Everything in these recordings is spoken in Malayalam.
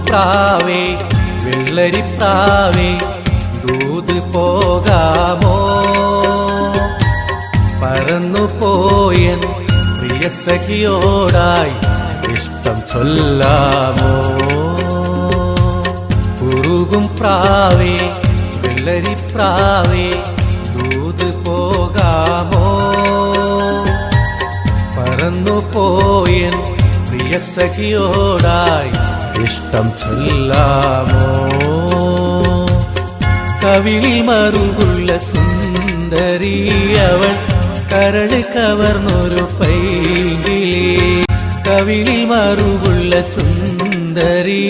പ്രാവേ വെള്ളരിപ്രാവേ ദൂത് പോകാമോ പറന്നുപോയൻ പ്രിയ സഖിയോടായി ഇഷ്ടം ചൊല്ലാമോ കുറുകും പ്രാവേ വെള്ളരിപ്രാവേ ദൂത് പോകാമോ പറന്നുപോയൻ പ്രിയ സഖിയോടായി ഇഷ്ടം ചൊല്ലാമോ കവിളിൽ മറുകുള്ള സുന്ദരി അവൾ കരള് കവർന്നൊരു പൈങ്കിളി കവിളിൽ മറുകുള്ള സുന്ദരി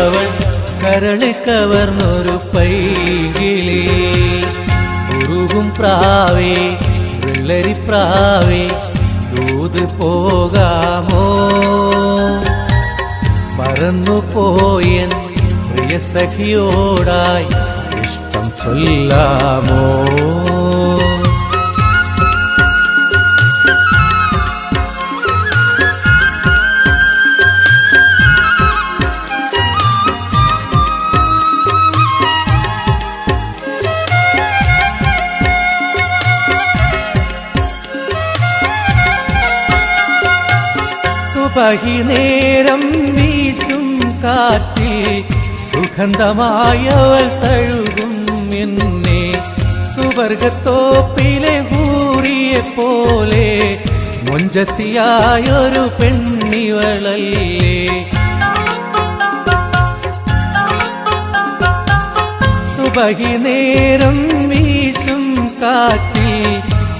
അവൾ കരള് കവർന്നൊരു പൈങ്കിളി കുറുകും പ്രാവേ വെള്ളരിപ്രാവേ ദൂത് പോകാമോ പറന്നുപോയൻ പ്രിയ സഖിയോടായി ഇഷ്ടം ചൊല്ലാമോ സുബഹിനേരം വീശും കാറ്റിൽ സുഗന്ധമായവൾ തഴുകും എന്നെ സുവർഗത്തോപ്പിലെ ഹൂറിയെ പോലെ മൊഞ്ചത്തിയായൊരു പെണ്ണിവളല്ലേ സുബഹിനേരം വീശും കാറ്റിൽ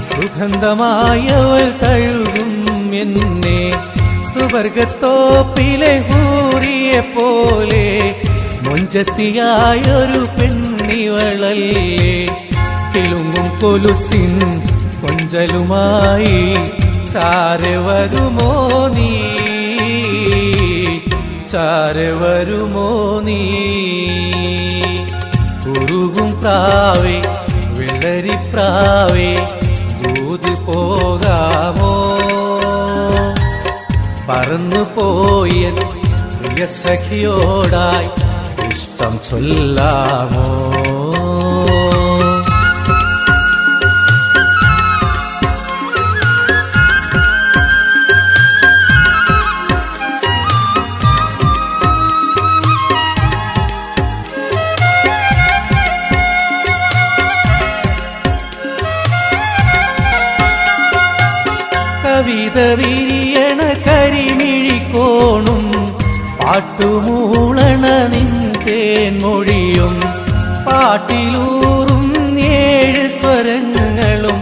സുഗന്ധമായവൾ തഴുകും എന്നെ സുവർഗത്തോപ്പിലെ ഹൂറിയെ പോലെ മൊഞ്ചത്തിയായൊരു പെണ്ണിവളല്ലേ കിളുങ്ങും കൊലുസിൻ കൊഞ്ചലുമായി ചാരെ വരുമോ നീ ചാരെ വരുമോ നീ കുറുകും പ്രാവേ വെള്ളരിപ്രാവേ ദൂത് പോകാമോ പറന്നുപോയൻ പ്രിയ സഖിയോടായി ഇഷ്ടം ചൊല്ലാമോ കവിത വിരിയണ കരിമിഴിക്കോണും പാട്ടുമൂളണ നിൻ തേൻമൊഴിയും പാട്ടിലൂറും 7 സ്വരങ്ങളും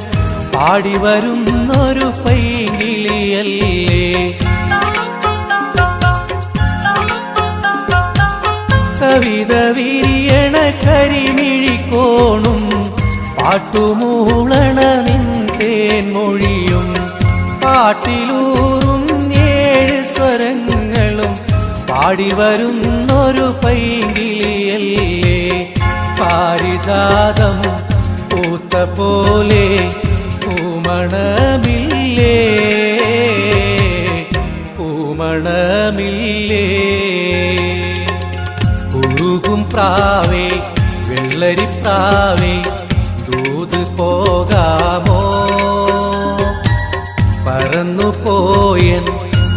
പാടി വരുന്നൊരു പൈങ്കിളിയല്ലേ കവിത വിരിയണ കരിമിഴിക്കോണും പാട്ടുമൂളണ നിൻ തേൻമൊഴിയും പാട്ടിലൂറും 7 സ്വരങ്ങളും പാടി വരുന്നൊരു പൈങ്കിളിയല്ലേ പാരിജാതം പൂത്ത പോലെ പൂമണമില്ലേ പൂമണമില്ലേ കുറുകും പ്രാവേ വെള്ളരിപ്രാവേ ദൂത് പോകാമോ പറന്നുപോയൻ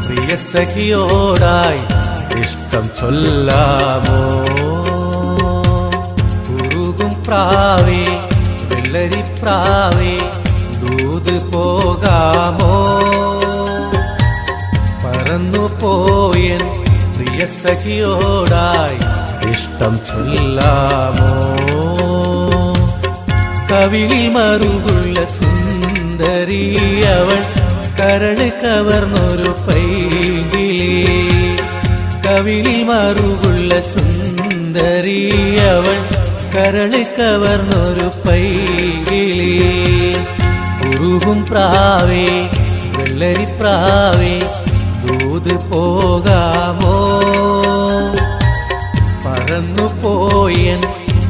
പ്രിയ സഖിയോടായി ഇഷ്ടം ചൊല്ലാമോ കുറുകും പ്രാവേ വെള്ളരിപ്രാവേ ദൂത് പോകാമോ പറന്നുപോയൻ പ്രിയ സഖിയോടായി ഇഷ്ടം ചൊല്ലാമോ കവിളിൽ മറുകുള്ള സുന്ദരി അവൾ കരള് കവർന്നൊരു പൈങ്കിളി കവിളിൽ മറുകുള്ള സുന്ദരി അവൾ കരള് കവർന്നൊരു പൈങ്കിളി കുറുകും പ്രാവേ വെള്ളരിപ്രാവേ ദൂത് പോകാമോ പറന്നുപോയൻ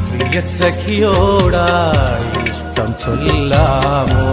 പ്രിയ സഖിയോടായി ഇഷ്ടം ചൊല്ലാമോ